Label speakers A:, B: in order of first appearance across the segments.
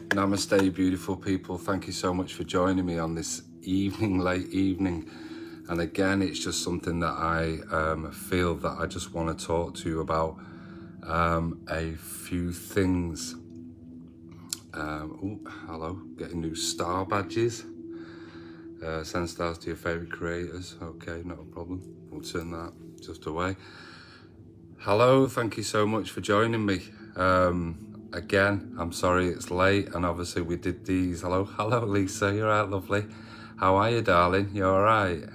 A: Namaste, beautiful people. Thank you so much for joining me on this evening, late evening. And again, it's just something that I feel that I just want to talk to you about a few things. Hello, getting new star badges. Send stars to your favorite creators. Okay, not a problem. We'll turn that just away. Hello, thank you so much for joining me. Again, I'm sorry it's late, and obviously we did these. Hello Lisa, you're right, lovely. How are you, darling? You all right?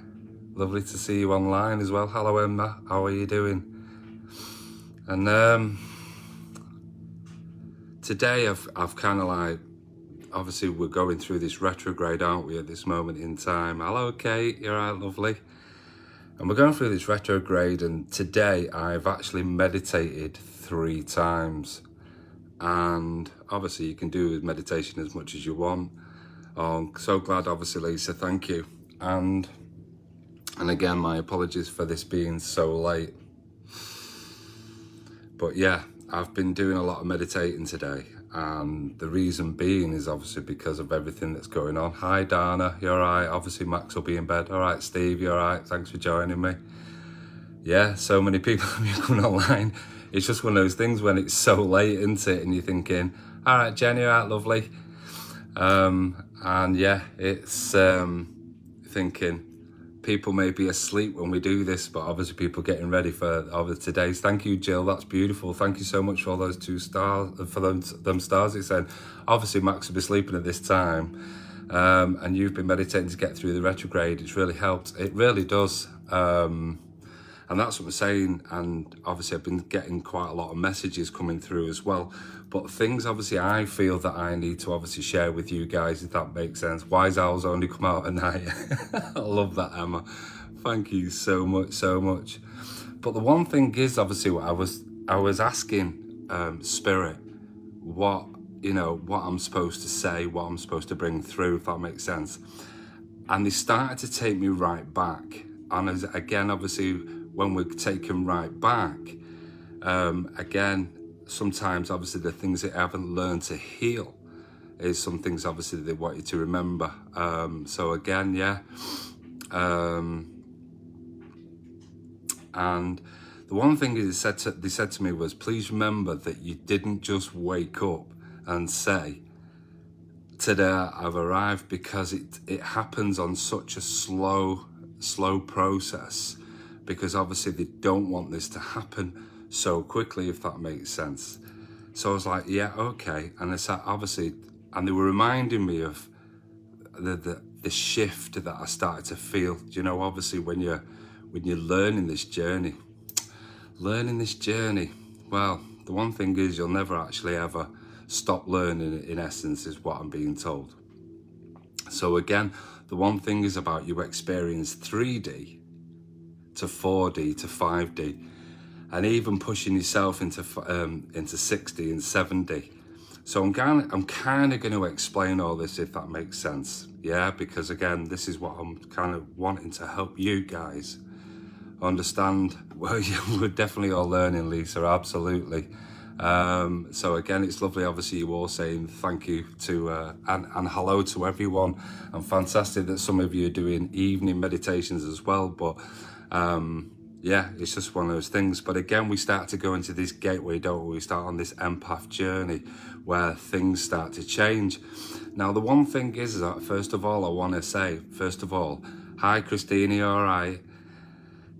A: Lovely to see you online as well. Hello Emma, how are you doing? And today I've kind of like, obviously we're going through this retrograde, aren't we, at this moment in time? Hello Kate, you're right, lovely. And we're going through this retrograde, and today I've actually meditated 3 times. And obviously you can do meditation as much as you want. Oh, I'm so glad, obviously, Lisa, thank you. And again, my apologies for this being so late. But yeah, I've been doing a lot of meditating today. And the reason being is obviously because of everything that's going on. Hi, Dana, you're right. Obviously, Max will be in bed. All right, Steve, you're right. Thanks for joining me. Yeah, so many people coming online. It's just one of those things when it's so late, isn't it? And you're thinking, all right, Jenny, all right, lovely. And yeah, it's thinking people may be asleep when we do this, but obviously people getting ready for today's. Thank you, Jill. That's beautiful. Thank you so much for all those 2 stars, for them stars. It's saying, obviously Max will be sleeping at this time. And you've been meditating to get through the retrograde. It's really helped. It really does. And that's what I'm saying. And obviously I've been getting quite a lot of messages coming through as well. But things obviously I feel that I need to obviously share with you guys, if that makes sense. Wise owls only come out at night. I love that, Emma. Thank you so much, so much. But the one thing is, obviously, what I was asking Spirit what I'm supposed to say, what I'm supposed to bring through, if that makes sense. And they started to take me right back. And again, obviously, when we're taken right back, again, sometimes obviously the things that I haven't learned to heal is some things obviously they want you to remember. So again, yeah. And the one thing they said to me was, please remember that you didn't just wake up and say, today I've arrived, because it happens on such a slow process, because obviously they don't want this to happen so quickly, if that makes sense. So I was like, yeah, okay. And I said, obviously, and they were reminding me of the shift that I started to feel. You know, obviously when you're learning this journey, well, the one thing is you'll never actually ever stop learning, in essence, is what I'm being told. So again, the one thing is about you experience 3D to 4D to 5D, and even pushing yourself into 6D and 7D. So I'm kind of going to explain all this, if that makes sense. Yeah, because again, this is what I'm kind of wanting to help you guys understand. Well, we're definitely all learning, Lisa, absolutely. So again, it's lovely, obviously, you all saying thank you to and hello to everyone, and fantastic that some of you are doing evening meditations as well. But yeah, it's just one of those things. But again, we start to go into this gateway, don't we? We start on this empath journey where things start to change. Now, the one thing is that, first of all, I want to say, hi Christina, you all right?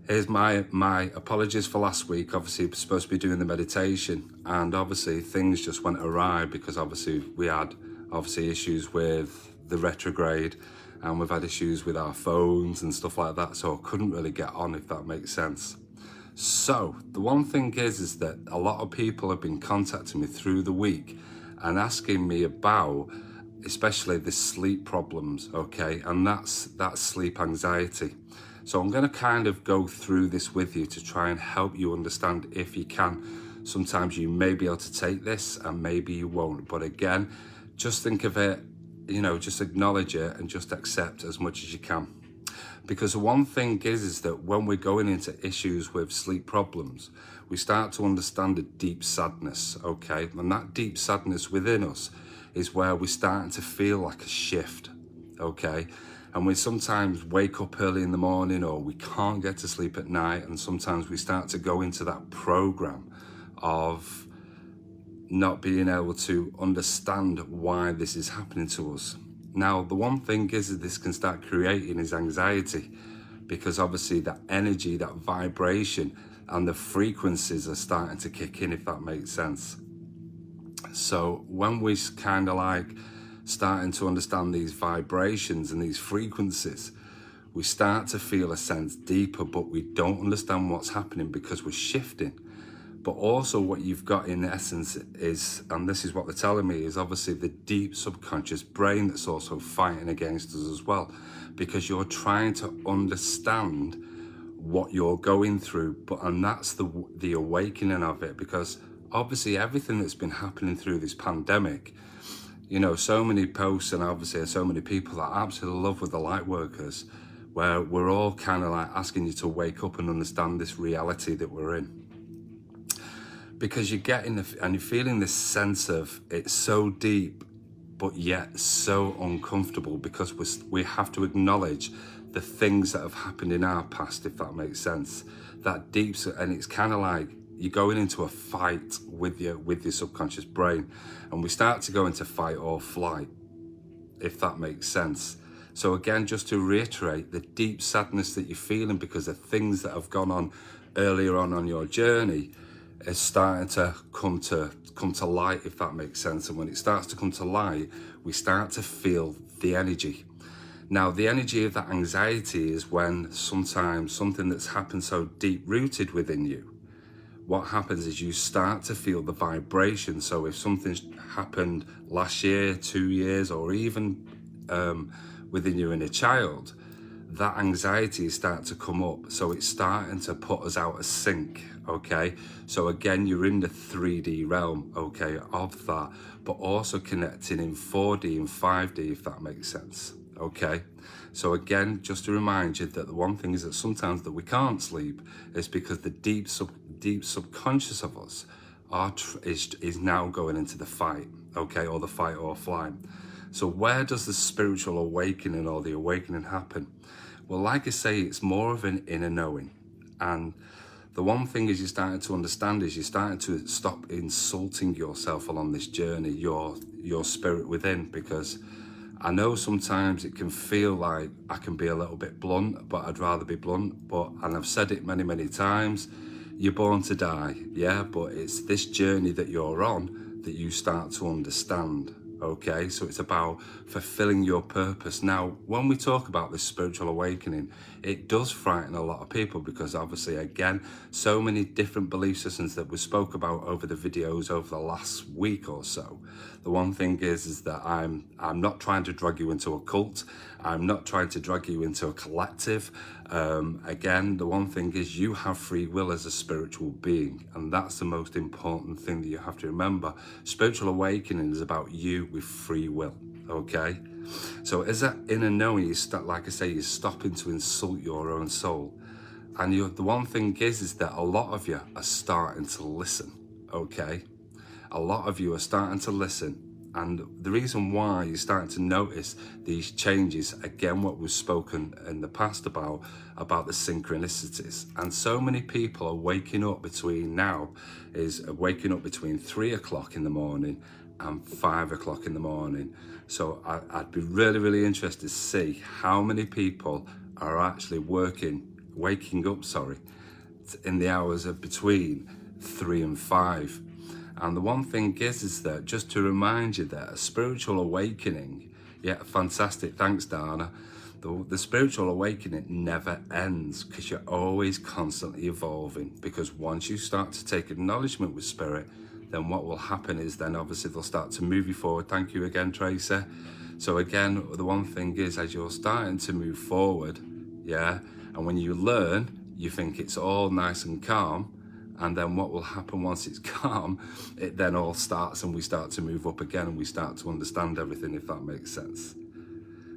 A: Here's my apologies for last week. Obviously, we're supposed to be doing the meditation, and obviously things just went awry because obviously we had issues with the retrograde, and we've had issues with our phones and stuff like that, so I couldn't really get on, if that makes sense. So the one thing is that a lot of people have been contacting me through the week and asking me about especially the sleep problems, okay, and that's sleep anxiety. So I'm going to kind of go through this with you to try and help you understand, if you can. Sometimes you may be able to take this and maybe you won't, but again, just think of it, just acknowledge it and just accept as much as you can. Because the one thing is that when we're going into issues with sleep problems, we start to understand a deep sadness, okay? And that deep sadness within us is where we're starting to feel like a shift, okay? And we sometimes wake up early in the morning, or we can't get to sleep at night, and sometimes we start to go into that program of not being able to understand why this is happening to us. Now, the one thing is that this can start creating is anxiety, because obviously that energy, that vibration, and the frequencies are starting to kick in, if that makes sense. So when we kind of like starting to understand these vibrations and these frequencies, we start to feel a sense deeper, but we don't understand what's happening because we're shifting. But also what you've got in essence is, and this is what they're telling me, is obviously the deep subconscious brain that's also fighting against us as well, because you're trying to understand what you're going through. And that's the awakening of it, because obviously everything that's been happening through this pandemic, you know, so many posts and obviously so many people that I absolutely love with the light workers, where we're all kind of like asking you to wake up and understand this reality that we're in. Because you're getting and you're feeling this sense of it's so deep, but yet so uncomfortable, because we have to acknowledge the things that have happened in our past, if that makes sense. That deep, and it's kind of like you're going into a fight with your subconscious brain, and we start to go into fight or flight, if that makes sense. So again, just to reiterate, the deep sadness that you're feeling because of things that have gone on earlier on your journey is starting to come to light, if that makes sense. And when it starts to come to light, we start to feel the energy. Now, the energy of that anxiety is when sometimes something that's happened so deep rooted within you, what happens is you start to feel the vibration. So if something's happened last year, 2 years, or even within your inner child, that anxiety is starting to come up. So it's starting to put us out of sync, okay? So again, you're in the 3D realm, okay, of that, but also connecting in 4D and 5D, if that makes sense, okay? So again, just to remind you that the one thing is that sometimes that we can't sleep is because the deep subconscious of us is now going into the fight, okay, or the fight or flight. So where does the spiritual awakening or the awakening happen? Well, like I say, it's more of an inner knowing. And the one thing is you're starting to understand is you're starting to stop insulting yourself along this journey, your spirit within, because I know sometimes it can feel like I can be a little bit blunt, but I'd rather be blunt. And I've said it many, many times, you're born to die, yeah? But it's this journey that you're on that you start to understand. Okay, so it's about fulfilling your purpose. Now, when we talk about this spiritual awakening, it does frighten a lot of people, because obviously, again, so many different belief systems that we spoke about over the videos over the last week or so. The one thing is that I'm not trying to drag you into a cult. I'm not trying to drag you into a collective. Again, the one thing is you have free will as a spiritual being, and that's the most important thing that you have to remember. Spiritual awakening is about you with free will, okay? So as that inner knowing, you start, like I say, you're stopping to insult your own soul. And the one thing is that a lot of you are starting to listen, okay? A lot of you are starting to listen. And the reason why you're starting to notice these changes, again, what we've spoken in the past about the synchronicities. And so many people are waking up between 3 o'clock in the morning and 5 o'clock in the morning. So I'd be really, really interested to see how many people are actually waking up in the hours of between 3 and 5. And the one thing is that, just to remind you that a spiritual awakening, yeah, fantastic, thanks Dana, the spiritual awakening never ends, because you're always constantly evolving. Because once you start to take acknowledgement with spirit, then what will happen is then obviously they'll start to move you forward. Thank you again, Tracy. So again, the one thing is, as you're starting to move forward, yeah, and when you learn, you think it's all nice and calm. And then what will happen once it's calm, it then all starts and we start to move up again and we start to understand everything, if that makes sense.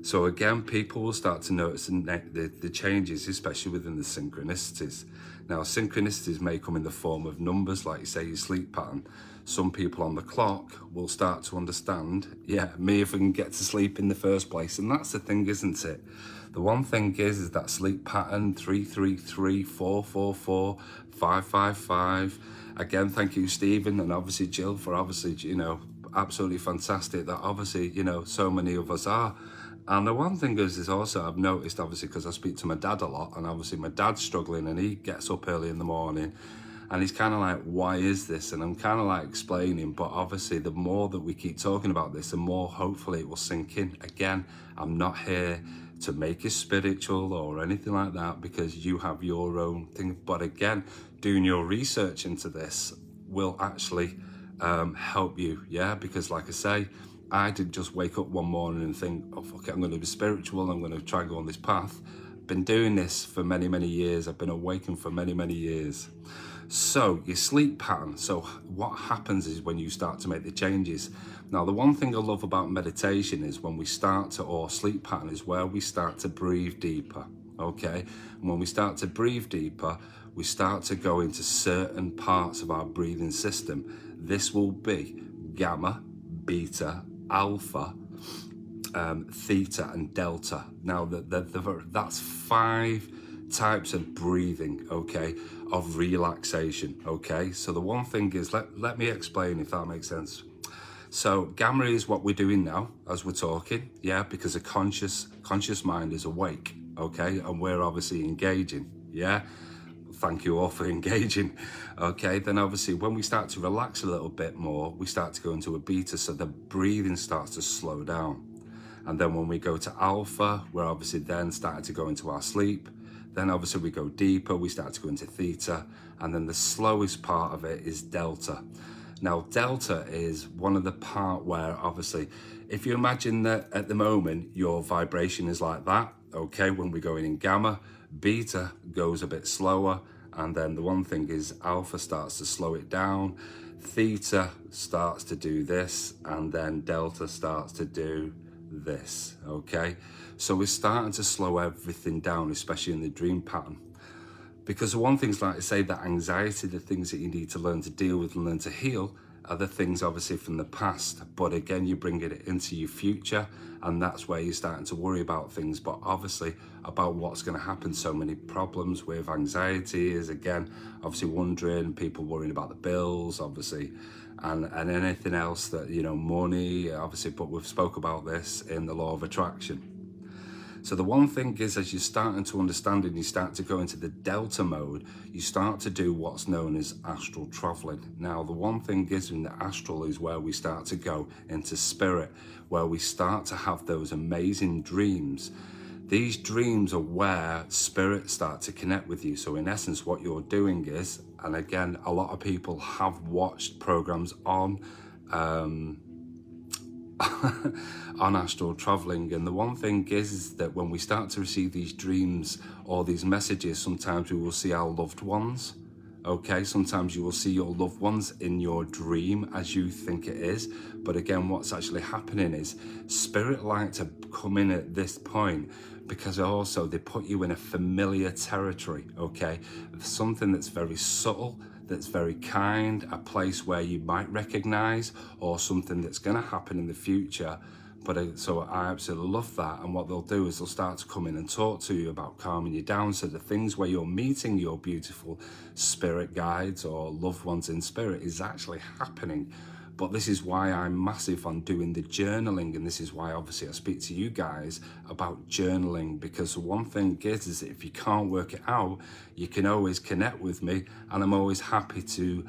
A: So again, people will start to notice the changes, especially within the synchronicities. Now, synchronicities may come in the form of numbers, like you say, your sleep pattern. some people on the clock will start to understand, me if I can get to sleep in the first place. And that's the thing, isn't it? The one thing is that sleep pattern 333 444 555. Again, thank you, Stephen, and obviously Jill, for obviously, absolutely fantastic that obviously, so many of us are. And the one thing is also I've noticed, obviously, because I speak to my dad a lot, and obviously my dad's struggling and he gets up early in the morning and he's kind of like, why is this? And I'm kind of like explaining, but obviously the more that we keep talking about this, the more hopefully it will sink in. Again, I'm not here to make you spiritual or anything like that, because you have your own thing. But again, doing your research into this will actually help you, because like I say, I didn't just wake up one morning and think, oh fuck it, I'm going to be spiritual, I'm going to try and go on this path. Been doing this for many, many years. I've been awakened for many, many years. So your sleep pattern. So what happens is when you start to make the changes. Now, the one thing I love about meditation is when we start to, or sleep pattern is where we start to breathe deeper. Okay. And when we start to breathe deeper, we start to go into certain parts of our breathing system. This will be gamma, beta, alpha, theta and delta. Now that's 5 types of breathing, okay, of relaxation, okay. So the one thing is, let me explain if that makes sense. So gamma is what we're doing now as we're talking, because a conscious mind is awake, okay, and we're obviously engaging, Thank you all for engaging. Okay, then obviously when we start to relax a little bit more, we start to go into a beta, so the breathing starts to slow down. And then when we go to alpha, we're obviously then starting to go into our sleep. Then obviously we go deeper, we start to go into theta. And then the slowest part of it is delta. Now, delta is one of the part where obviously, if you imagine that at the moment, your vibration is like that, okay, when we go in gamma, beta goes a bit slower. And then the one thing is alpha starts to slow it down. Theta starts to do this, and then delta starts to do this, okay? So we're starting to slow everything down, especially in the dream pattern. Because the one thing's, like I say, that anxiety, the things that you need to learn to deal with and learn to heal are the things obviously from the past. But again, you bring it into your future, and that's where you're starting to worry about things. But obviously about what's going to happen. So many problems with anxiety is, again, obviously wondering, people worrying about the bills, obviously, and anything else that, money, obviously, but we've spoke about this in the law of attraction. So the one thing is, as you're starting to understand and you start to go into the delta mode, you start to do what's known as astral traveling. Now, the one thing is, in the astral is where we start to go into spirit, where we start to have those amazing dreams. These dreams are where spirits start to connect with you. So in essence, what you're doing is, and again, a lot of people have watched programs on on astral traveling, and the one thing is that when we start to receive these dreams or these messages, sometimes we will see our loved ones, okay? Sometimes you will see your loved ones in your dream as you think it is, but again, what's actually happening is spirit like to come in at this point, because also they put you in a familiar territory, okay? Something that's very subtle, that's very kind, a place where you might recognize, or something that's going to happen in the future. But so I absolutely love that. And what they'll do is they'll start to come in and talk to you about calming you down. So the things where you're meeting your beautiful spirit guides or loved ones in spirit is actually happening. But this is why I'm massive on doing the journaling, and this is why obviously I speak to you guys about journaling, because the one thing is that if you can't work it out, you can always connect with me, and I'm always happy to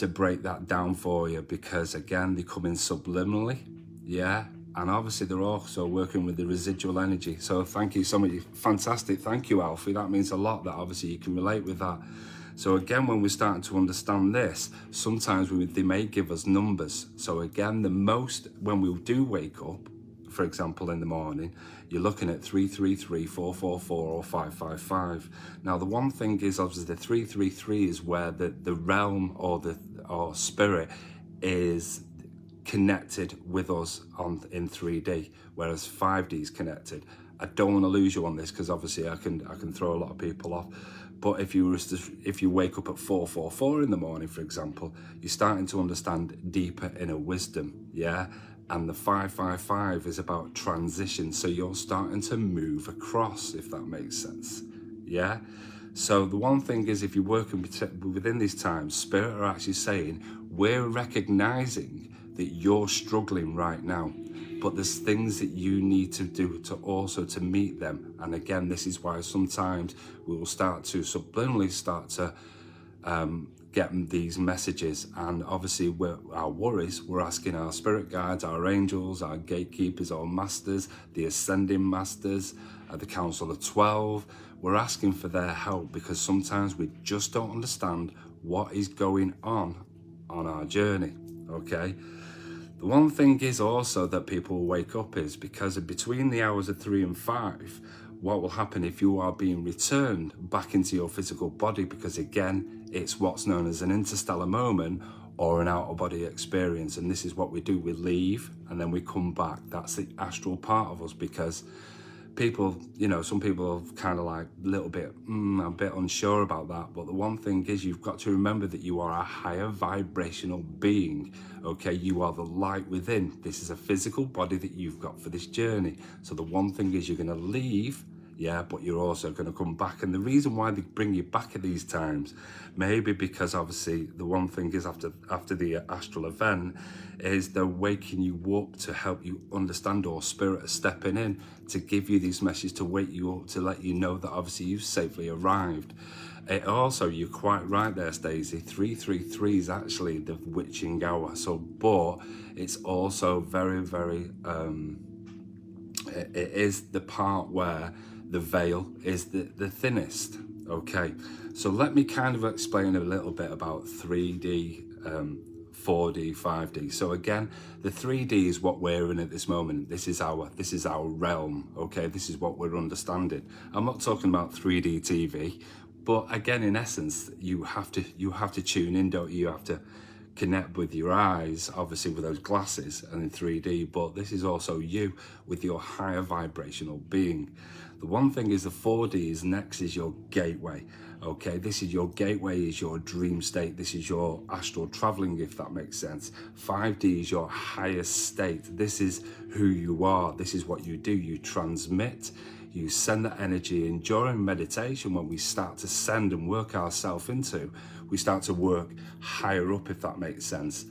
A: break that down for you, because again, they come in subliminally, and obviously they're also working with the residual energy. So thank you so much, fantastic, thank you, Alfie, that means a lot, that obviously you can relate with that. So again, when we're starting to understand this, sometimes they may give us numbers. So again, the most, when we do wake up, for example, in the morning, you're looking at 333, 444 or 555. Now, the one thing is, obviously, the 333 is where the realm or spirit is connected with us in 3D, whereas 5D is connected. I don't want to lose you on this, because obviously I can throw a lot of people off. But if you wake up at 4:44 in the morning, for example, you're starting to understand deeper inner wisdom, yeah? And the 555 is about transition. So you're starting to move across, if that makes sense, yeah? So the one thing is, if you're working within these times, Spirit are actually saying, we're recognizing that you're struggling right now, but there's things that you need to do to meet them. And again, this is why sometimes we will start to subliminally get these messages. And obviously our worries, we're asking our spirit guides, our angels, our gatekeepers, our masters, the ascending masters, the council of 12, we're asking for their help, because sometimes we just don't understand what is going on our journey, okay? The one thing is also that people will wake up is because between the hours of 3 and 5, what will happen if you are being returned back into your physical body, because again, it's what's known as an interstellar moment or an out-of-body experience. And this is what we do, we leave and then we come back. That's the astral part of us, because people, some people are kind of like a bit unsure about that. But the one thing is, you've got to remember that you are a higher vibrational being, okay? You are the light within. This is a physical body that you've got for this journey. So the one thing is, you're going to leave, yeah, but you're also going to come back. And the reason why they bring you back at these times, maybe because obviously the one thing is, after the astral event, is they're waking you up to help you understand, or spirit are stepping in to give you these messages, to wake you up, to let you know that obviously you've safely arrived. It also, you're quite right there, Stacey, 333 is actually the witching hour. So, but it's also very, very, it is the part where the veil is the thinnest, okay? So let me kind of explain a little bit about 3D, 4D, 5D. So again, the 3D is what we're in at this moment. This is our realm, okay? This is what we're understanding. I'm not talking about 3D TV, but again, in essence, you have to tune in, don't you? You have to connect with your eyes, obviously with those glasses and in 3D, but this is also you with your higher vibrational being. The one thing is, the 4D is next, is your gateway, okay? This is your gateway, is your dream state. This is your astral traveling, if that makes sense. 5D is your highest state. This is who you are. This is what you do. You transmit, you send that energy. And during meditation, when we start to send and work ourselves into, we start to work higher up, if that makes sense.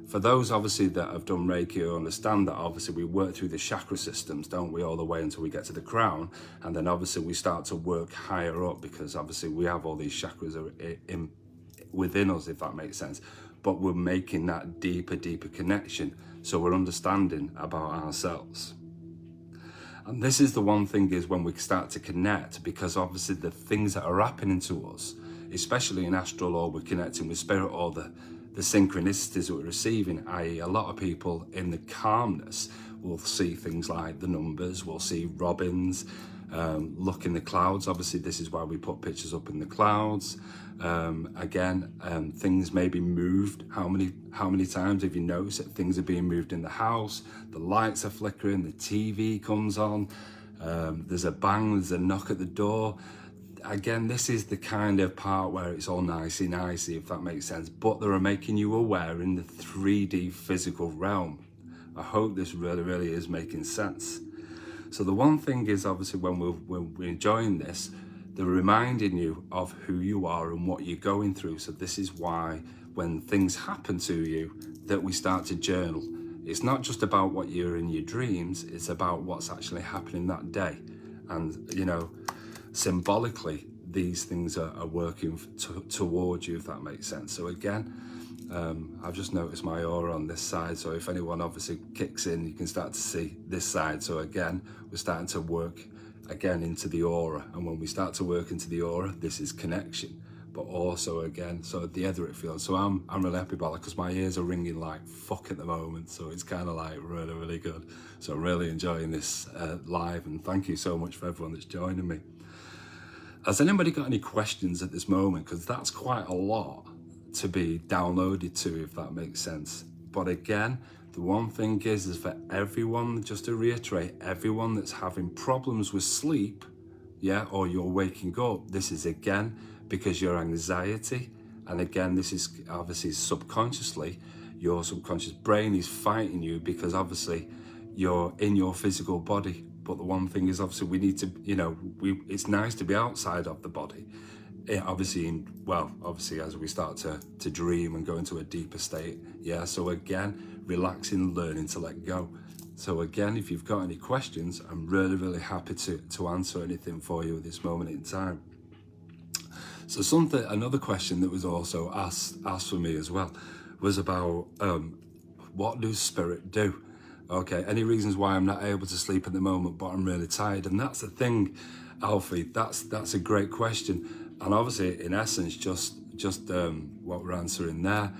A: For those obviously that have done Reiki, or understand that obviously we work through the chakra systems, don't we, all the way until we get to the crown, and then obviously we start to work higher up, because obviously we have all these chakras within us, if that makes sense. But we're making that deeper connection, so we're understanding about ourselves. And this is the one thing, is when we start to connect, because obviously the things that are happening to us, especially in astral, or we're connecting with spirit, or the synchronicities that we're receiving, i.e. a lot of people in the calmness will see things like the numbers, we'll see robins, look in the clouds. Obviously this is why we put pictures up in the clouds. Things may be moved. How many times have you noticed that things are being moved in the house? The lights are flickering, the TV comes on, there's a bang, there's a knock at the door. Again, this is the kind of part where it's all nicey, if that makes sense, but they're making you aware in the 3D physical realm. I hope this really is making sense. So the one thing is, obviously when we're enjoying this, they're reminding you of who you are and what you're going through. So this is why when things happen to you, that we start to journal. It's not just about what you're in your dreams, it's about what's actually happening that day. And symbolically, these things are working towards you, if that makes sense. So again, I've just noticed my aura on this side, so if anyone obviously kicks in, you can start to see this side. So again, we're starting to work again into the aura, and when we start to work into the aura, this is connection, but also again, so the etheric field. So I'm really happy about that, because my ears are ringing like fuck at the moment, so it's kind of like really good. So I'm really enjoying this live, and thank you so much for everyone that's joining me. Has anybody got any questions at this moment? Because that's quite a lot to be downloaded to, if that makes sense. But again, the one thing is for everyone, just to reiterate, everyone that's having problems with sleep, yeah, or you're waking up, this is again because your anxiety, and again, this is obviously subconsciously, your subconscious brain is fighting you because obviously you're in your physical body. But the one thing is, obviously, we need to, it's nice to be outside of the body. Obviously, as we start to dream and go into a deeper state. Yeah, so again, relaxing, learning to let go. So again, if you've got any questions, I'm really, really happy to answer anything for you at this moment in time. So another question that was also asked for me as well was about what does spirit do? Okay, any reasons why I'm not able to sleep at the moment, but I'm really tired? And that's the thing, Alfie, that's a great question. And obviously, in essence, just what we're answering there,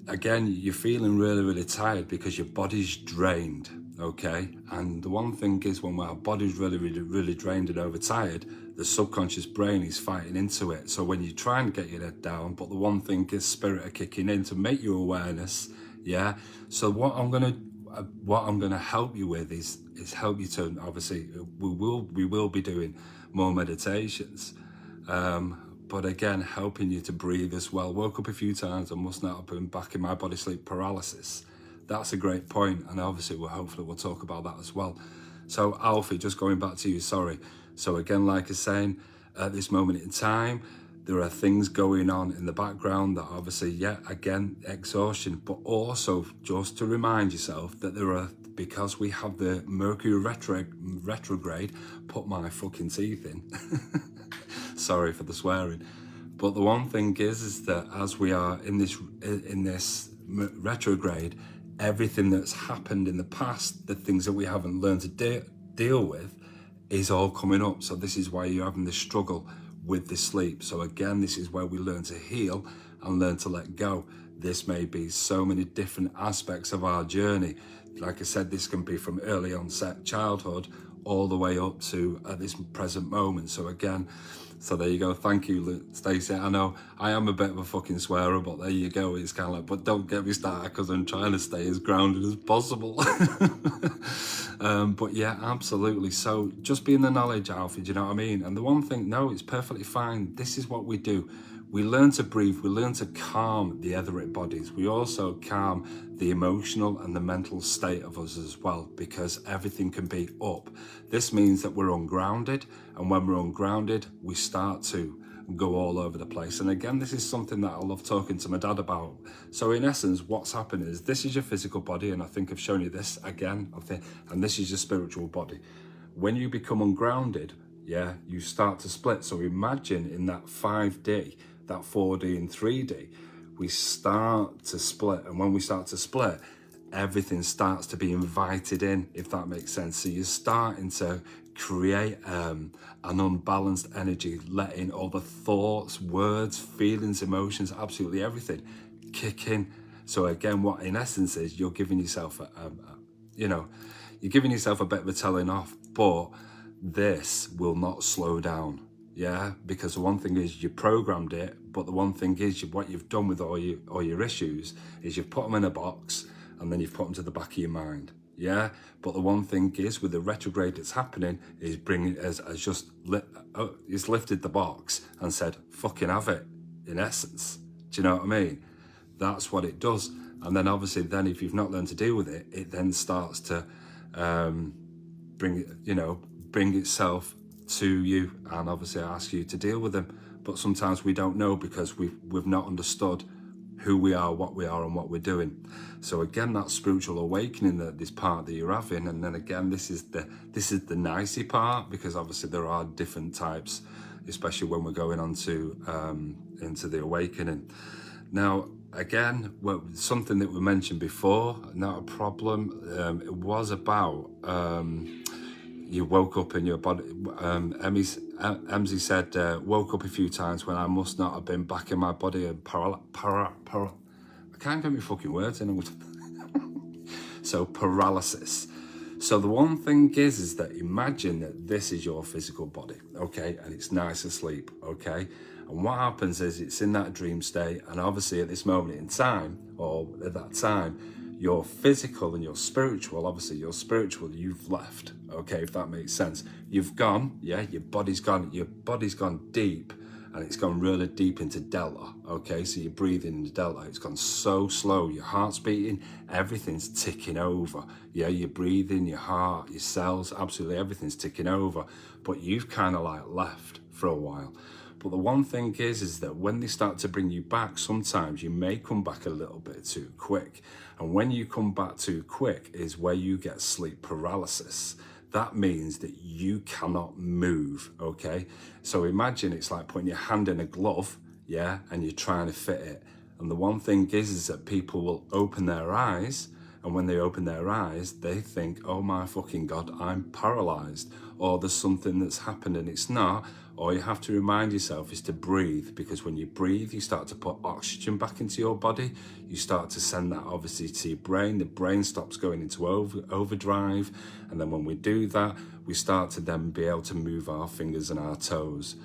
A: again, you're feeling really, really tired because your body's drained, okay? And the one thing is, when our body's really, really, really drained and overtired, the subconscious brain is fighting into it. So when you try and get your head down, but the one thing is spirit are kicking in to make you awareness, yeah? So what I'm gonna help you with is help you to, obviously, we will be doing more meditations, but again, helping you to breathe as well. Woke up a few times, I must not have been back in my body sleep paralysis. That's a great point, and obviously hopefully we'll talk about that as well. So Alfie, just going back to you, sorry. So again, like I was saying, at this moment in time, there are things going on in the background that obviously, again, exhaustion, but also just to remind yourself that because we have the Mercury retrograde, put my fucking teeth in. Sorry for the swearing. But the one thing is that as we are in this retrograde, everything that's happened in the past, the things that we haven't learned to deal with, is all coming up. So this is why you're having this struggle with the sleep. So again, this is where we learn to heal and learn to let go. This may be so many different aspects of our journey. Like I said, this can be from early onset childhood all the way up to at this present moment. So again, so there you go. Thank you, Stacey. I know I am a bit of a fucking swearer, but there you go. It's kind of like, but don't get me started because I'm trying to stay as grounded as possible. But yeah, absolutely. So just be in the knowledge, Alfie, do you know what I mean? And the one thing, no, it's perfectly fine. This is what we do. We learn to breathe. We learn to calm the etheric bodies. We also calm the emotional and the mental state of us as well, because everything can be up. This means that we're ungrounded, and when we're ungrounded, we start to go all over the place. And again, this is something that I love talking to my dad about. So in essence, what's happened is this is your physical body, and I think I've shown you this again, and this is your spiritual body. When you become ungrounded, you start to split. So imagine in that 5D, that 4D and 3D, we start to split. And when we start to split, everything starts to be invited in, if that makes sense. So you're starting to create an unbalanced energy, letting all the thoughts, words, feelings, emotions, absolutely everything kick in. So again, what in essence is you're giving yourself you're giving yourself a bit of a telling off, but this will not slow down. Yeah, because the one thing is you programmed it, but the one thing is what you've done with all your issues is you've put them in a box and then you've put them to the back of your mind. Yeah, but the one thing is with the retrograde that's happening is it's lifted the box and said, fucking have it, in essence. Do you know what I mean? That's what it does. And then obviously if you've not learned to deal with it, it then starts to bring itself to you and obviously ask you to deal with them. But sometimes we don't know because we've not understood who we are, and what we're doing. So again, that spiritual awakening, this part that you're having, and then again, this is the nicey part, because obviously there are different types, especially when we're going on to into the awakening. Now, again, something that we mentioned before, not a problem. It was about you woke up in your body. Emzy said, woke up a few times when I must not have been back in my body and I can't get my fucking words in. So paralysis. So the one thing is that imagine that this is your physical body, okay, and it's nice asleep, okay, and what happens is it's in that dream state, and obviously at this moment in time, or at that time, your physical and your spiritual, obviously your spiritual, you've left, okay, if that makes sense. You've gone, your body's gone deep, and it's gone really deep into delta, okay? So you're breathing into delta, it's gone so slow, your heart's beating, everything's ticking over. Yeah, you're breathing, your heart, your cells, absolutely everything's ticking over, but you've kind of like left for a while. But the one thing is that when they start to bring you back, sometimes you may come back a little bit too quick. And when you come back too quick is where you get sleep paralysis. That means that you cannot move, okay? So imagine it's like putting your hand in a glove, yeah, and you're trying to fit it. And the one thing is that people will open their eyes, and when they open their eyes, they think, oh my fucking God, I'm paralyzed, or there's something that's happened, and it's not. All you have to remind yourself is to breathe, because when you breathe, you start to put oxygen back into your body. You start to send that obviously to your brain. The brain stops going into overdrive. And then when we do that, we start to then be able to move our fingers and our toes.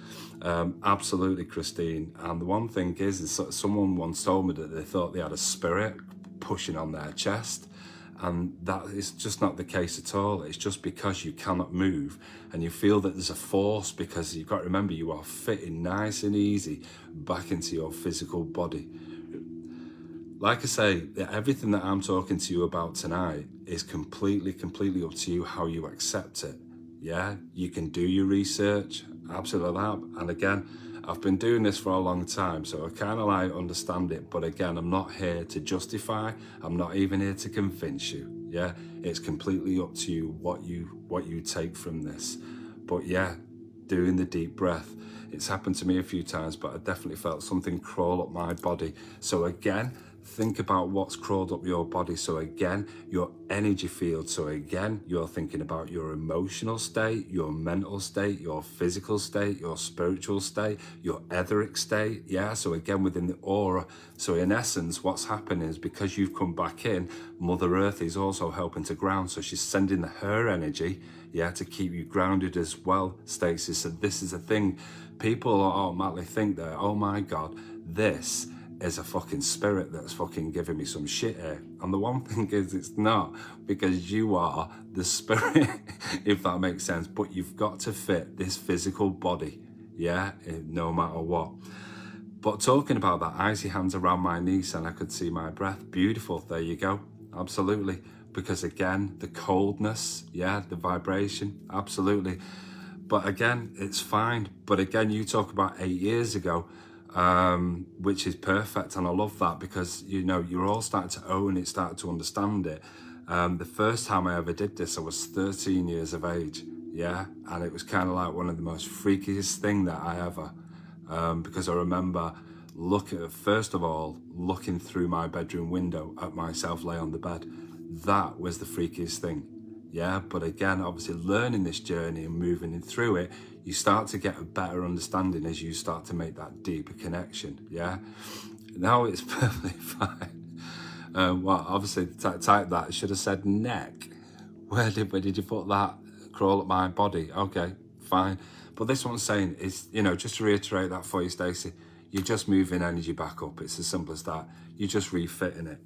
A: Absolutely, Christine. And the one thing is someone once told me that they thought they had a spirit pushing on their chest. And that is just not the case at all. It's just because you cannot move and you feel that there's a force, because you've got to remember you are fitting nice and easy back into your physical body. Like I say, everything that I'm talking to you about tonight is completely up to you how you accept it. Yeah, you can do your research, absolutely that. And again, I've been doing this for a long time, so I kind of like understand it. But again, I'm not here to justify. I'm not even here to convince you. Yeah, it's completely up to you what you take from this. But yeah, doing the deep breath. It's happened to me a few times, but I definitely felt something crawl up my body. So again, think about what's crawled up your body. So again, your energy field. So again, you're thinking about your emotional state, your mental state, your physical state, your spiritual state, your etheric state. Yeah, so again, within the aura. So in essence, what's happening is because you've come back in, Mother Earth is also helping to ground. So she's sending her energy, yeah, to keep you grounded as well, Stacey. So this is a thing. People automatically think that, oh my God, this is a fucking spirit that's fucking giving me some shit here. And the one thing is, it's not, because you are the spirit, if that makes sense. But you've got to fit this physical body, yeah, no matter what. But talking about that, icy hands around my knees and I could see my breath. Beautiful, there you go, absolutely. Because again, the coldness, yeah, the vibration, absolutely. But again, it's fine. But again, you talk about 8 years ago, which is perfect. And I love that, because, you know, you're all starting to own it, starting to understand it. The first time I ever did this, I was 13 years of age. Yeah. And it was kind of like one of the most freakiest thing that I ever, because I remember first of all, looking through my bedroom window at myself lay on the bed. That was the freakiest thing. Yeah, but again, obviously learning this journey and moving through it, you start to get a better understanding as you start to make that deeper connection. Yeah, now it's perfectly fine. Well, obviously type that. I should have said neck. Where did you put that? Crawl up my body. Okay, fine. But this one's saying is, you know, just to reiterate that for you, Stacey, you're just moving energy back up. It's as simple as that. You're just refitting it.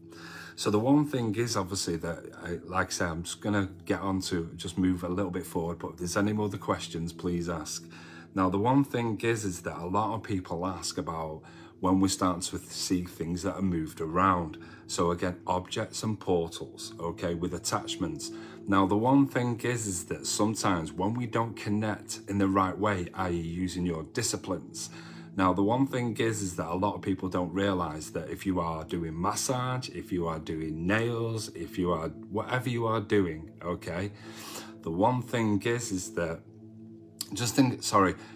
A: So the one thing is obviously that, like I say, I'm just going to get on to just move a little bit forward. But if there's any other questions, please ask. Now, the one thing is that a lot of people ask about when we start to see things that are moved around. So again, objects and portals, okay, with attachments. Now, the one thing is that sometimes when we don't connect in the right way, i.e. using your disciplines. Now, the one thing is that a lot of people don't realize that if you are doing massage, if you are doing nails, if you are, whatever you are doing, okay, the one thing is that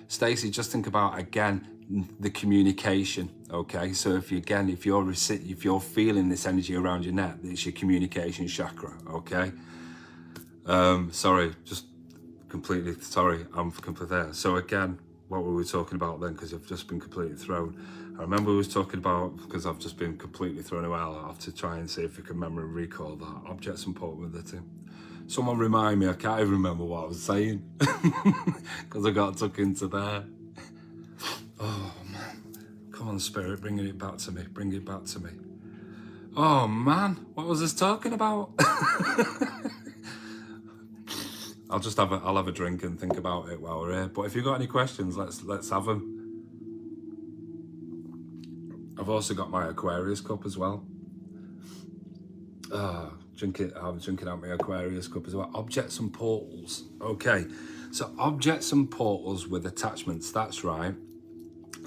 A: Stacey, just think about, again, the communication, okay? So if you're feeling this energy around your neck, it's your communication chakra, okay? I'm completely there. So again, what were we talking about then? Because I've just been completely thrown. I remember we was talking about, because I've just been completely thrown away. I'll have to try and see if I can memory recall that. Objects and portability. Someone remind me, I can't even remember what I was saying. Because I got tucked into there. Oh man, come on Spirit, bring it back to me. Oh man, what was this talking about? I'll have a drink and think about it while we're here. But if you've got any questions, let's have them. also got my Aquarius cup as well. I'm drinking out my Aquarius cup as well. Objects and portals. Okay, so objects and portals with attachments, that's right.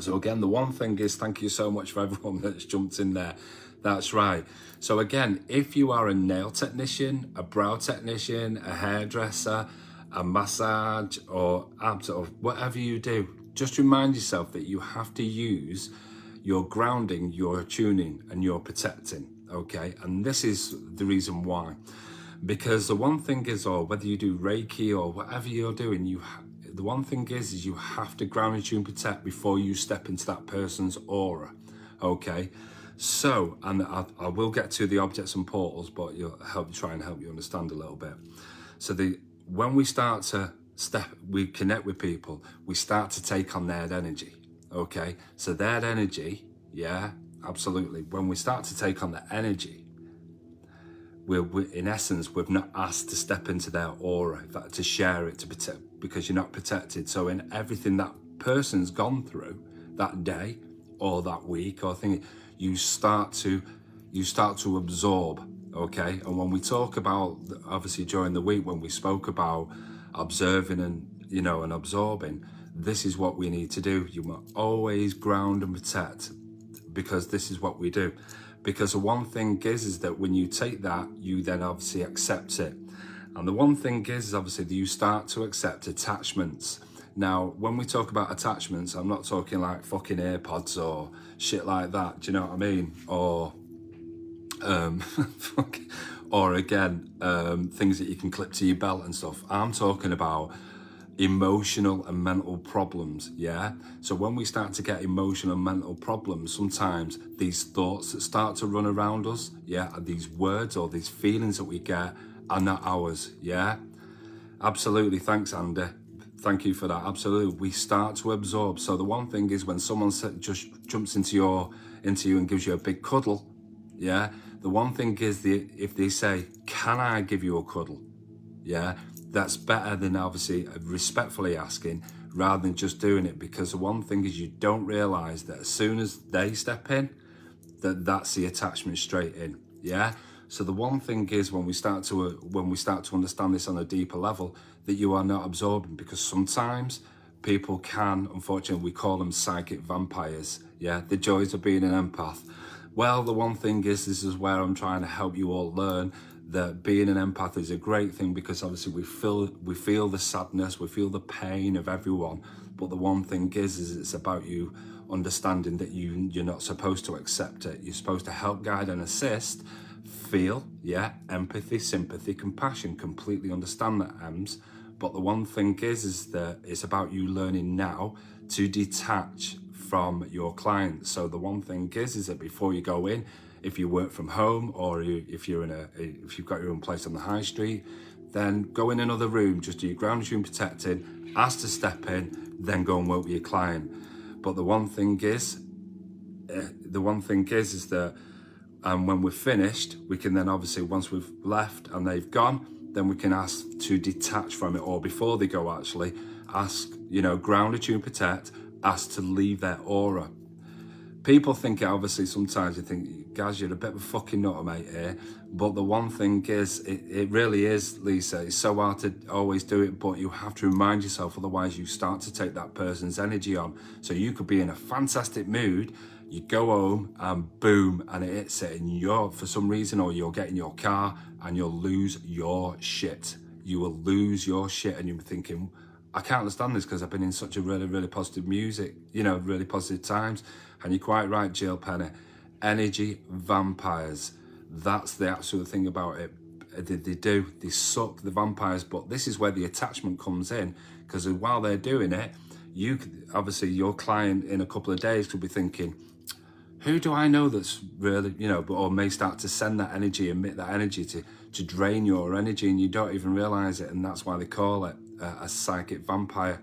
A: So again, the one thing is, thank you so much for everyone that's jumped in there. That's right. So again, if you are a nail technician, a brow technician, a hairdresser, a massage or abs or whatever you do, just remind yourself that you have to use your grounding, your tuning and your protecting, okay? And this is the reason why. Because the one thing is, or whether you do Reiki or whatever you're doing, the one thing is you have to ground and tune protect before you step into that person's aura, okay? So, and I will get to the objects and portals, but you'll try and help you understand a little bit. So when we start to we connect with people, we start to take on their energy, okay? So their energy, yeah, absolutely. When we start to take on the energy, we're in essence, we've not asked to step into their aura, to share it, to protect, because you're not protected. So in everything that person's gone through that day or that week or thing, you start to absorb, okay? And when we talk about, obviously during the week, when we spoke about observing and, and absorbing, this is what we need to do. You must always ground and protect, because this is what we do. Because the one thing is that when you take that, you then obviously accept it. And the one thing is obviously that you start to accept attachments. Now, when we talk about attachments, I'm not talking like fucking AirPods or shit like that. Do you know what I mean? Or, or again, things that you can clip to your belt and stuff. I'm talking about emotional and mental problems, yeah? So when we start to get emotional and mental problems, sometimes these thoughts that start to run around us, yeah, and these words or these feelings that we get are not ours, yeah? Absolutely, thanks Andy. Thank you for that, absolutely. We start to absorb. So the one thing is when someone just jumps into you and gives you a big cuddle, yeah? The one thing is if they say, can I give you a cuddle? Yeah, that's better than obviously respectfully asking rather than just doing it, because the one thing is you don't realize that as soon as they step in, that's the attachment straight in. Yeah. So the one thing is when we start to understand this on a deeper level, that you are not absorbing, because sometimes people can, unfortunately, we call them psychic vampires. Yeah, the joys of being an empath. Well, the one thing is, this is where I'm trying to help you all learn that being an empath is a great thing, because obviously we feel the sadness, we feel the pain of everyone. But the one thing is it's about you understanding that you're not supposed to accept it. You're supposed to help, guide and assist, feel, yeah, empathy, sympathy, compassion, completely understand that, Ems. But the one thing is that it's about you learning now to detach from your clients. So the one thing is that before you go in, if you work from home or if you've got your own place on the high street, then go in another room, just do your ground tune protecting, ask to step in, then go and work with your client. But the one thing is that when we're finished, we can then obviously, once we've left and they've gone, then we can ask to detach from it, or before they go actually, ask, ground tune protect, ask to leave their aura. People think it, obviously, sometimes you think, guys, you're a bit of a fucking nutter, mate, here. But the one thing is, it really is, Lisa, it's so hard to always do it, but you have to remind yourself, otherwise you start to take that person's energy on. So you could be in a fantastic mood, you go home and boom, and it hits it, and you're, for some reason, or you'll get in your car and you'll lose your shit. You will lose your shit, and you're thinking, I can't understand this because I've been in such a really, really positive music, really positive times. And you're quite right, Jill Penny. Energy vampires. That's the actual thing about it. They suck, the vampires, but this is where the attachment comes in, because while they're doing it, obviously your client in a couple of days could be thinking, who do I know that's really, or may start to send that energy, emit that energy to drain your energy, and you don't even realize it. And that's why they call it a psychic vampire,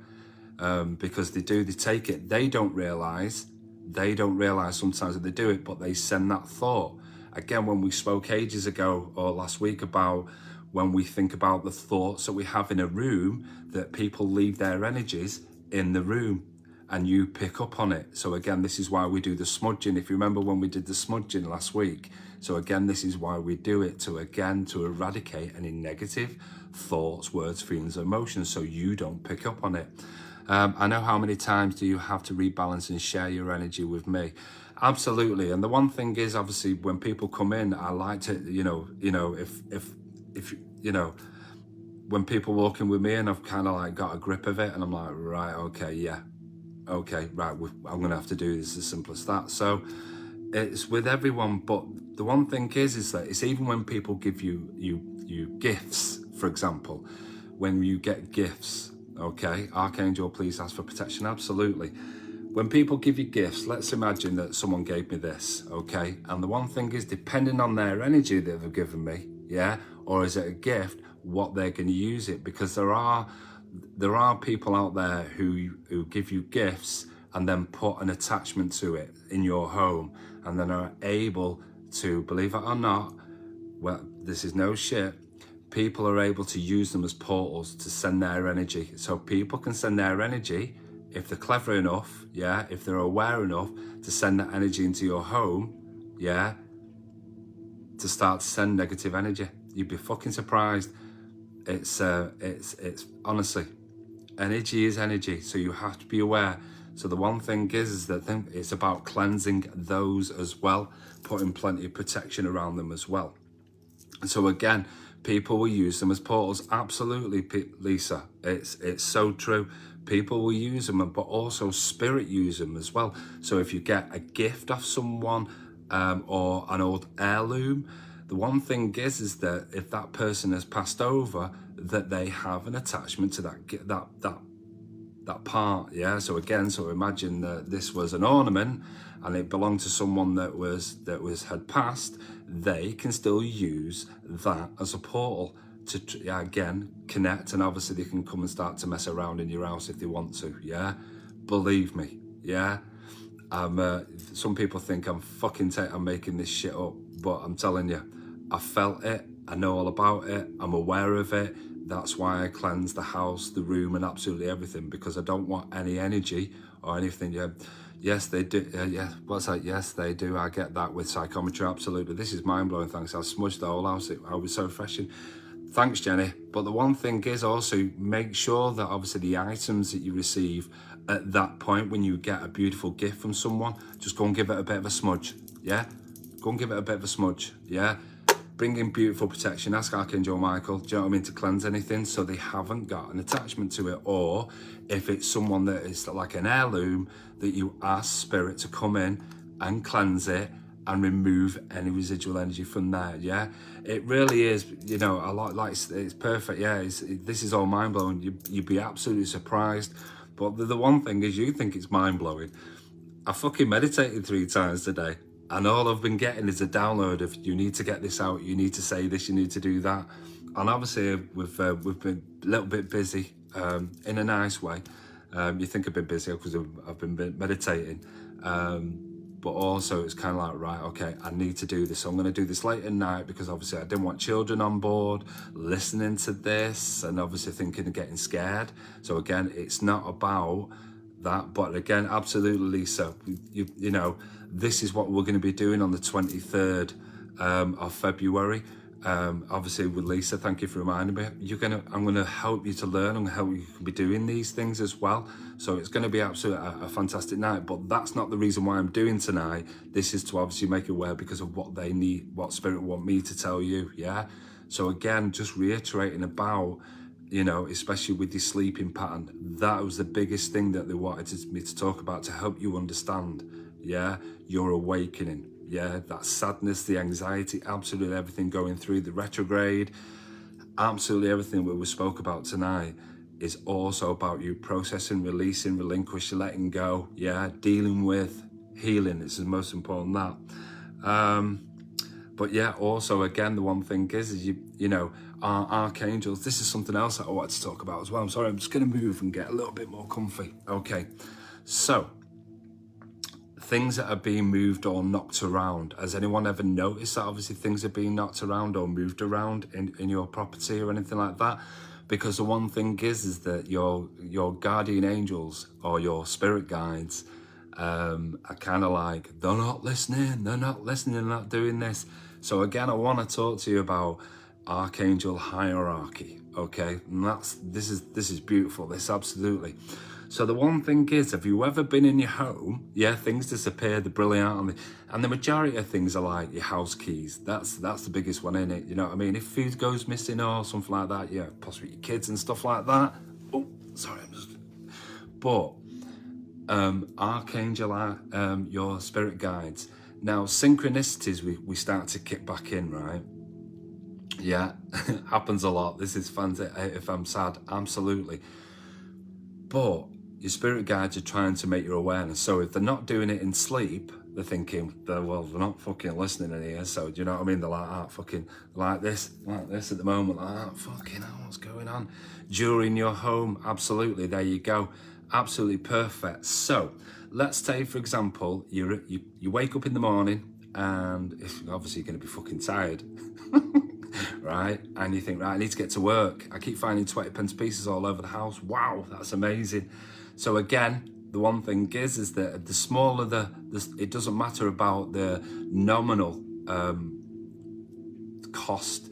A: because they take it. They don't realize sometimes that they do it, but they send that thought. Again, when we spoke ages ago or last week about when we think about the thoughts that we have in a room, that people leave their energies in the room. and you pick up on it. So again, this is why we do the smudging. If you remember when we did the smudging last week, so again, this is why we do it, to eradicate any negative thoughts, words, feelings, emotions, so you don't pick up on it. I know how many times do you have to rebalance and share your energy with me? Absolutely. And the one thing is, obviously, when people come in, I like to, if when people walk in with me and I've kind of like got a grip of it and I'm like, right, okay, yeah, okay, right, I'm going to have to do this, as simple as that. So it's with everyone, but the one thing is that it's even when people give you gifts, for example, when you get gifts, okay, Archangel, please ask for protection, absolutely. When people give you gifts, let's imagine that someone gave me this, okay, and the one thing is, depending on their energy that they've given me, yeah, or is it a gift, what they're going to use it, because there are people out there who give you gifts and then put an attachment to it in your home, and then are able to, believe it or not, well, this is no shit, people are able to use them as portals to send their energy. So people can send their energy, if they're clever enough, yeah, if they're aware enough, to send that energy into your home, yeah, to start to send negative energy. You'd be fucking surprised. It's honestly, energy is energy, so you have to be aware. So the one thing is that it's about cleansing those as well, putting plenty of protection around them as well. So again, people will use them as portals. Absolutely, Lisa. It's so true. People will use them, but also spirit use them as well. So if you get a gift off someone, or an old heirloom, the one thing is that if that person has passed over, that they have an attachment to that part, yeah. So again, so imagine that this was an ornament and it belonged to someone that had passed. They can still use that as a portal to again connect, and obviously they can come and start to mess around in your house if they want to, yeah. Believe me, yeah. Some people think I'm making this shit up, but I'm telling you, I felt it, I know all about it, I'm aware of it. That's why I cleanse the house, the room, and absolutely everything, because I don't want any energy or anything. Yeah, yes, they do. Yeah, what's that? Yes, they do. I get that with psychometry, absolutely. This is mind-blowing, thanks. I smudged the whole house. I was so refreshing. Thanks, Jenny. But the one thing is also, make sure that obviously the items that you receive at that point, when you get a beautiful gift from someone, just go and give it a bit of a smudge, yeah? Go and give it a bit of a smudge, yeah? Bring in beautiful protection. Ask Archangel Michael, do you know what I mean, to cleanse anything so they haven't got an attachment to it. Or if it's someone that is like an heirloom, that you ask Spirit to come in and cleanse it and remove any residual energy from there, yeah? It really is, you know, a lot like it's perfect, yeah. This is all mind-blowing. You'd be absolutely surprised. But the one thing is, you think it's mind-blowing. I fucking meditated 3 times today, and all I've been getting is a download of, you need to get this out, you need to say this, you need to do that. And obviously we've been a little bit busy, in a nice way. You think I've been busy because I've been meditating, but also it's kind of like, right, okay, I need to do this. So I'm going to do this late at night, because obviously I didn't want children on board listening to this and obviously thinking of getting scared. So again, it's not about that, but again, absolutely, Lisa, you know, this is what we're going to be doing on the 23rd of February. Obviously with Lisa, thank you for reminding me. I'm going to help you to learn, and help you be doing these things as well. So it's going to be absolutely a fantastic night, but that's not the reason why I'm doing tonight. This is to obviously make you aware, because of what they need, what Spirit want me to tell you, yeah? So again, just reiterating about, you know, especially with your sleeping pattern, that was the biggest thing that they wanted me to talk about, to help you understand, yeah, your awakening. Yeah, that sadness, the anxiety, absolutely everything going through, the retrograde, absolutely everything we spoke about tonight is also about you processing, releasing, relinquishing, letting go, yeah, dealing with, healing. It's the most important, that. But yeah, also again, the one thing is you know, our archangels, this is something else that I wanted to talk about as well. I'm sorry, I'm just going to move and get a little bit more comfy. Okay, so things that are being moved or knocked around. Has anyone ever noticed that obviously things are being knocked around or moved around in your property or anything like that? Because the one thing is that your guardian angels or your spirit guides are kind of like, they're not listening, they're not doing this. So again, I want to talk to you about archangel hierarchy, okay? And this is beautiful, this absolutely. So the one thing is, have you ever been in your home? Yeah, things disappear, they're brilliant, and the majority of things are like your house keys. That's the biggest one, in it. You know what I mean? If food goes missing or something like that, yeah, possibly your kids and stuff like that. Oh, sorry, but archangel, your spirit guides. Now, synchronicities, we start to kick back in, right? Yeah, happens a lot. This is fun. If I'm sad, absolutely. But your spirit guides are trying to make your awareness. So if they're not doing it in sleep, they're thinking, well, they're not fucking listening in here. So do you know what I mean? They're like, fucking like this at the moment. Like, fucking hell, what's going on? During your home, absolutely. There you go. Absolutely perfect. So let's take, for example, you wake up in the morning, and obviously you're going to be fucking tired. Right, and you think, right, I need to get to work. I keep finding 20p pieces all over the house. Wow, that's amazing. So again, the one thing is that the smaller it doesn't matter about the nominal cost,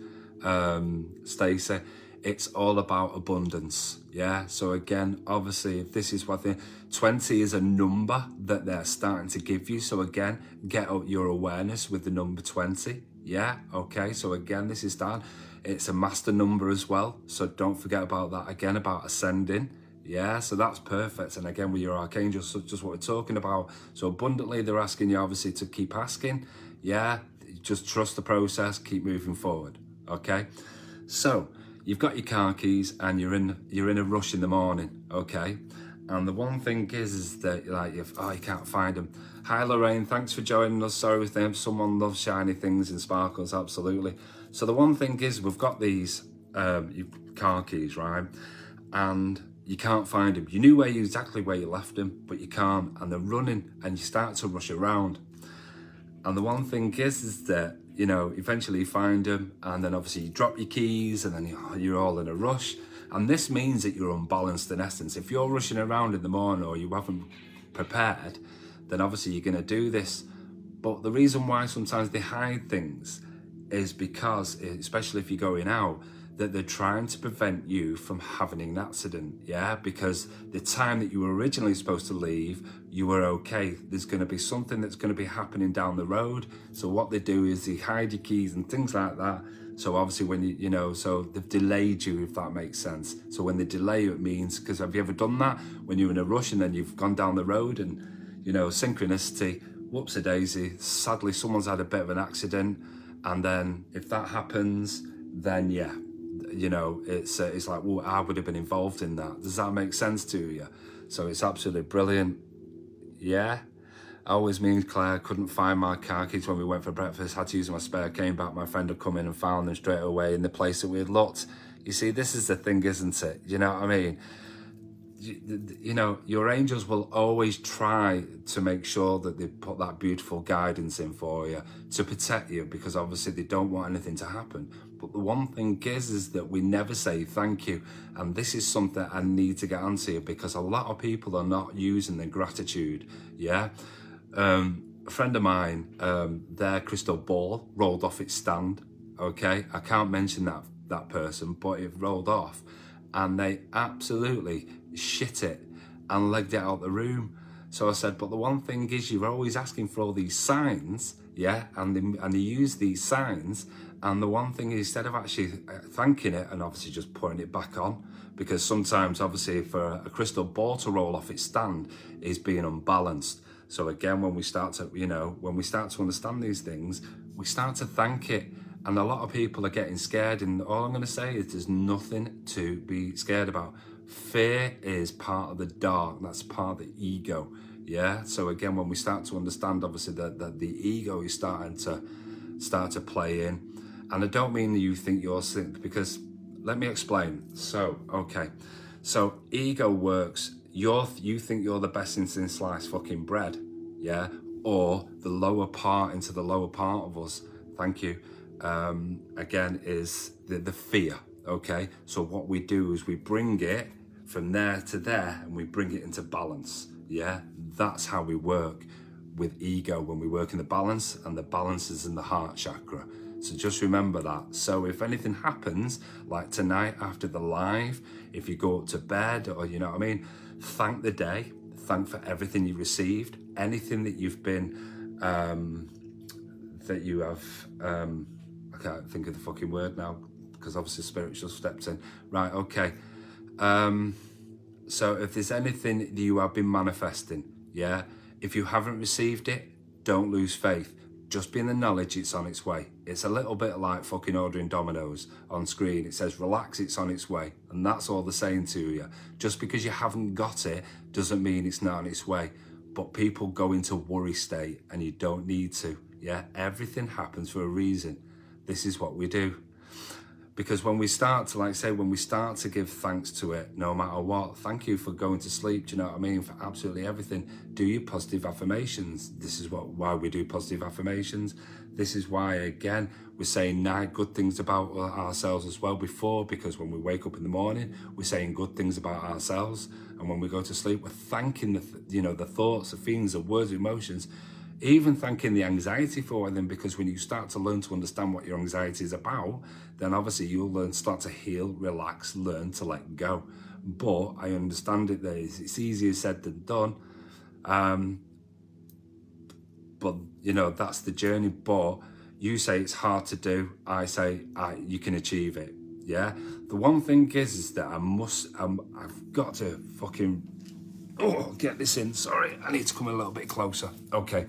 A: Stacey. It's all about abundance. Yeah. So again, obviously, if this is what 20 is a number that they're starting to give you. So again, get out your awareness with the number 20. Yeah, okay, so again, this is that. It's a master number as well, so don't forget about that. Again, about ascending. Yeah, so that's perfect. And again, with your archangels, so just what we're talking about. So abundantly, they're asking you obviously to keep asking. Yeah, just trust the process, keep moving forward. Okay, so you've got your car keys and you're in a rush in the morning. Okay. And the one thing is that like you can't find them. Hi Lorraine, thanks for joining us. Sorry with them. Someone loves shiny things and sparkles, absolutely. So the one thing is, we've got these car keys, right? And you can't find them. You knew exactly where you left them, but you can't. And they're running, and you start to rush around. And the one thing is that, you know, eventually you find them, and then obviously you drop your keys, and then you're all in a rush. And this means that you're unbalanced in essence. If you're rushing around in the morning or you haven't prepared, then obviously you're going to do this. But the reason why sometimes they hide things is because, especially if you're going out, that they're trying to prevent you from having an accident, yeah? Because the time that you were originally supposed to leave, you were okay. There's going to be something that's going to be happening down the road. So what they do is they hide your keys and things like that. So obviously when so they've delayed you, if that makes sense. So when they delay you, it means, because have you ever done that? When you're in a rush and then you've gone down the road and, synchronicity, whoops-a-daisy, sadly someone's had a bit of an accident. And then if that happens, then yeah, it's like, well, I would have been involved in that. Does that make sense to you? So it's absolutely brilliant. Yeah. Always means Claire couldn't find my car keys when we went for breakfast, had to use my spare, came back, my friend had come in and found them straight away in the place that we had looked. You see, this is the thing, isn't it? You know what I mean? Your angels will always try to make sure that they put that beautiful guidance in for you to protect you, because obviously they don't want anything to happen. But the one thing is that we never say thank you. And this is something I need to get onto you, because a lot of people are not using their gratitude. Yeah. A friend of mine, their crystal ball rolled off its stand. Okay, I can't mention that person, but it rolled off, and they absolutely shit it and legged it out the room. So I said, but the one thing is, you're always asking for all these signs, yeah, and they use these signs, and the one thing is, instead of actually thanking it and obviously just putting it back on, because sometimes obviously for a crystal ball to roll off its stand is being unbalanced. So again, when we start to understand these things, we start to thank it. And a lot of people are getting scared. And all I'm going to say is there's nothing to be scared about. Fear is part of the dark. That's part of the ego. Yeah. So again, when we start to understand, obviously, that the ego is starting to play in. And I don't mean that you think you're sick, because let me explain. So, okay. So ego works. You think you're the best in sliced fucking bread, yeah? Or the lower part into the lower part of us, thank you, again, is the fear, Okay, so what we do is we bring it from there to there and we bring it into balance. Yeah, that's how we work with ego, when we work in the balance, and the balance is in the heart chakra. So just remember that. So if anything happens, like tonight after the live, if you go up to bed, or you know what I mean, thank the day, thank for everything you received, anything that you've been, that you have, I can't think of the fucking word now, because obviously spiritual steps in. Right, okay. So if there's anything that you have been manifesting, yeah, if you haven't received it, don't lose faith. Just be in the knowledge it's on its way. It's a little bit like fucking ordering Domino's on screen. It says, relax, it's on its way. And that's all they're saying to you. Just because you haven't got it doesn't mean it's not on its way. But people go into worry state, and you don't need to. Yeah, everything happens for a reason. This is what we do. Because when we start to, like say, when we start to give thanks to it, no matter what, thank you for going to sleep, do you know what I mean, for absolutely everything. Do your positive affirmations. This is why we do positive affirmations. This is why, again, we're saying good things about ourselves as well before, because when we wake up in the morning, we're saying good things about ourselves. And when we go to sleep, we're thanking the thoughts, the feelings, the words, the emotions, even thanking the anxiety for them, because when you start to learn to understand what your anxiety is about, then obviously you'll start to heal, relax, learn to let go. But I understand it that it's easier said than done. But that's the journey. But you say it's hard to do. I say you can achieve it. Yeah. The one thing is that I've got to fucking get this in. Sorry, I need to come a little bit closer. Okay.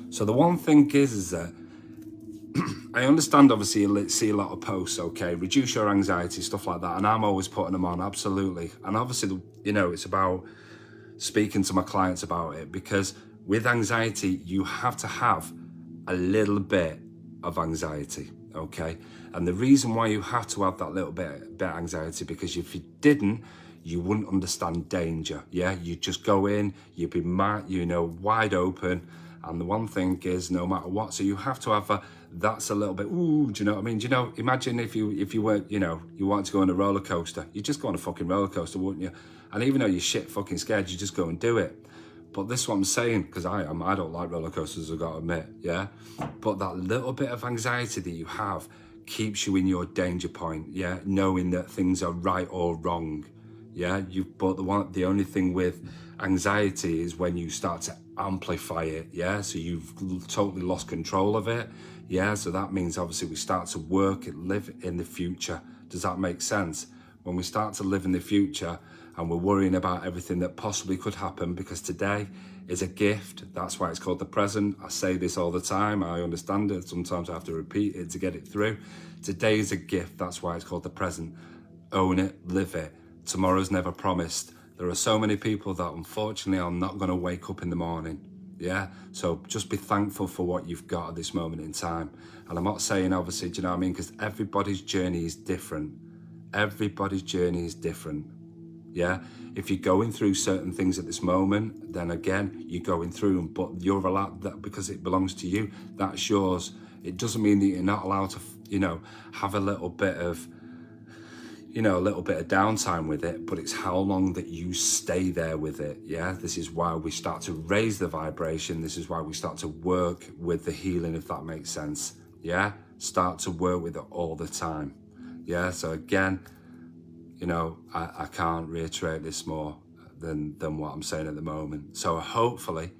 A: So the one thing is that I understand, obviously, you see a lot of posts, okay, reduce your anxiety, stuff like that, and I'm always putting them on, absolutely. And obviously, it's about speaking to my clients about it, because with anxiety, you have to have a little bit of anxiety, okay? And the reason why you have to have that little bit of anxiety, because if you didn't, you wouldn't understand danger, yeah? You'd just go in, you'd be wide open, and the one thing is, no matter what, so you have to have that's a little bit, ooh, do you know what I mean? Imagine if you weren't, you want to go on a roller coaster, you just go on a fucking roller coaster, wouldn't you? And even though you're shit fucking scared, you just go and do it. But this is what I'm saying, because I don't like roller coasters, I've got to admit, yeah? But that little bit of anxiety that you have keeps you in your danger point, yeah? Knowing that things are right or wrong, yeah? But the only thing with anxiety is when you start to amplify it, yeah? So you've totally lost control of it, yeah? So that means obviously we start to live in the future. Does that make sense? When we start to live in the future and we're worrying about everything that possibly could happen, because today is a gift. That's why it's called the present. I say this all the time. I understand it. Sometimes I have to repeat it to get it through. Today is a gift. That's why it's called the present. Own it, live it. Tomorrow's never promised. There are so many people that unfortunately are not going to wake up in the morning. Yeah, so just be thankful for what you've got at this moment in time. And I'm not saying, obviously, do you know what I mean? Because everybody's journey is different. Everybody's journey is different. Yeah, if you're going through certain things at this moment, then again, you're going through them, but you're allowed that because it belongs to you. That's yours. It doesn't mean that you're not allowed to, have a little bit of downtime with it, but it's how long that you stay there with it. Yeah, this is why we start to raise the vibration. This is why we start to work with the healing, if that makes sense. Yeah, start to work with it all the time. Yeah, so again, I can't reiterate this more than what I'm saying at the moment. So hopefully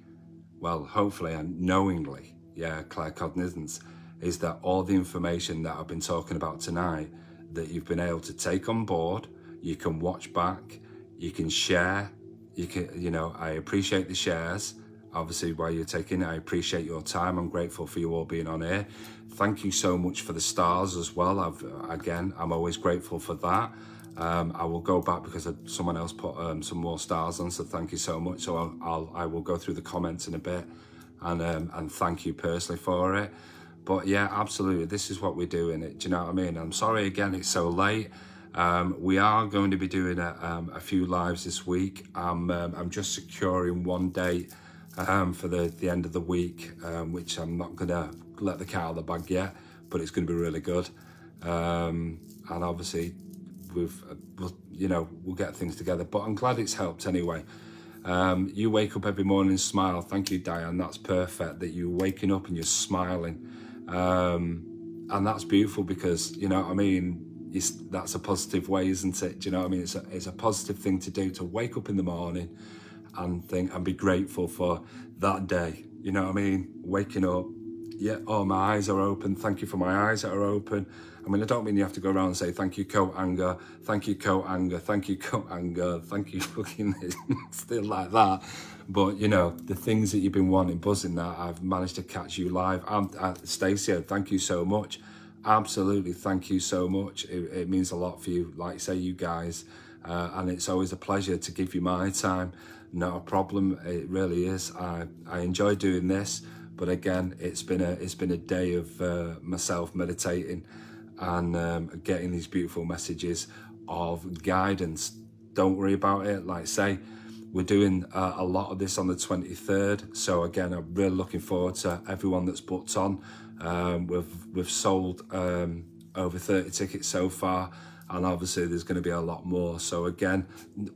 A: and knowingly, yeah, claircognizance is that all the information that I've been talking about tonight, that you've been able to take on board, you can watch back, you can share, I appreciate the shares, obviously, while you're taking it. I appreciate your time. I'm grateful for you all being on here. Thank you so much for the stars as well. I'm always grateful for that. I will go back because someone else put some more stars on, so thank you so much. So I will go through the comments in a bit and thank you personally for it. But yeah, absolutely, this is what we're doing. Do you know what I mean? I'm sorry again, it's so late. We are going to be doing a few lives this week. I'm just securing one date for the end of the week, which I'm not going to let the cat out of the bag yet, but it's going to be really good. And obviously we'll get things together, but I'm glad it's helped anyway. You wake up every morning and smile. Thank you, Diane. That's perfect that you're waking up and you're smiling. And that's beautiful because, you know what I mean, that's a positive way, isn't it? Do you know what I mean? It's a positive thing to do, to wake up in the morning and think and be grateful for that day. You know what I mean? Waking up, yeah, oh, my eyes are open. Thank you for my eyes that are open. I mean, I don't mean you have to go around and say, thank you, coat hanger, thank you, coat hanger, thank you, coat hanger, thank you, fucking this, still like that. But, you know, the things that you've been wanting, buzzing that, I've managed to catch you live. Stacey, thank you so much. Absolutely, thank you so much. It means a lot for you, like say, you guys. And it's always a pleasure to give you my time. Not a problem, it really is. I enjoy doing this. But again, it's been a day of myself meditating and getting these beautiful messages of guidance. Don't worry about it. Like say, we're doing a lot of this on the 23rd. So again, I'm really looking forward to everyone that's booked on. We've sold over 30 tickets so far. And obviously there's going to be a lot more. So again,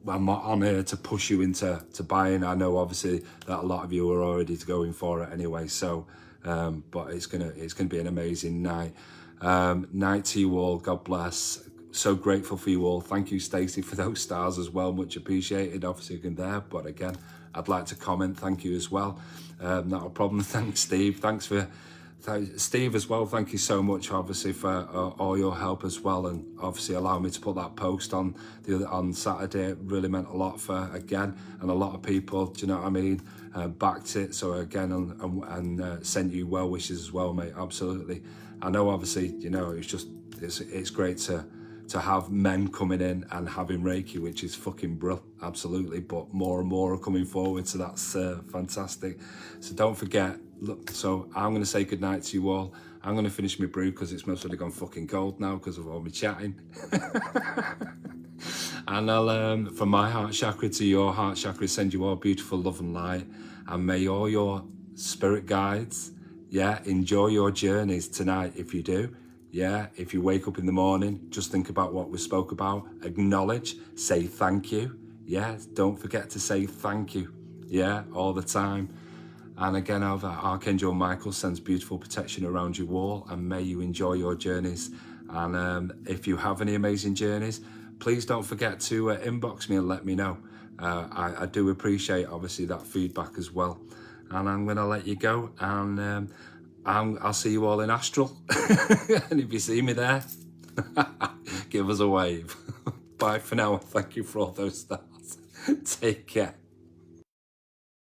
A: I'm not on here to push you into buying. I know obviously that a lot of you are already going for it anyway. So, but it's gonna be an amazing night. Night to you all. God bless. So grateful for you all. Thank you, Stacey, for those stars as well. Much appreciated. Obviously, again there. But again, I'd like to comment. Thank you as well. Not a problem. Thanks, Steve. Thanks for. Steve as well, thank you so much obviously for all your help as well, and obviously allowing me to put that post on Saturday. It really meant a lot for again, and a lot of people, do you know what I mean, backed it. So again, and sent you well wishes as well, mate. Absolutely. I know obviously, you know, it's great to have men coming in and having Reiki, which is fucking brilliant, absolutely. But more and more are coming forward, so that's fantastic. So don't forget. Look, so I'm going to say goodnight to you all. I'm going to finish my brew because it's mostly gone fucking cold now because of all my chatting. And I'll, from my heart chakra to your heart chakra, send you all beautiful love and light. And may all your spirit guides, enjoy your journeys tonight if you do. Yeah, if you wake up in the morning, just think about what we spoke about. Acknowledge, say thank you. Yeah, don't forget to say thank you. Yeah, all the time. And again, Archangel Michael sends beautiful protection around you all, and may you enjoy your journeys. And if you have any amazing journeys, please don't forget to inbox me and let me know. I do appreciate, obviously, that feedback as well. And I'm going to let you go, and I'll see you all in Astral. And if you see me there, give us a wave. Bye for now. Thank you for all those stars. Take care.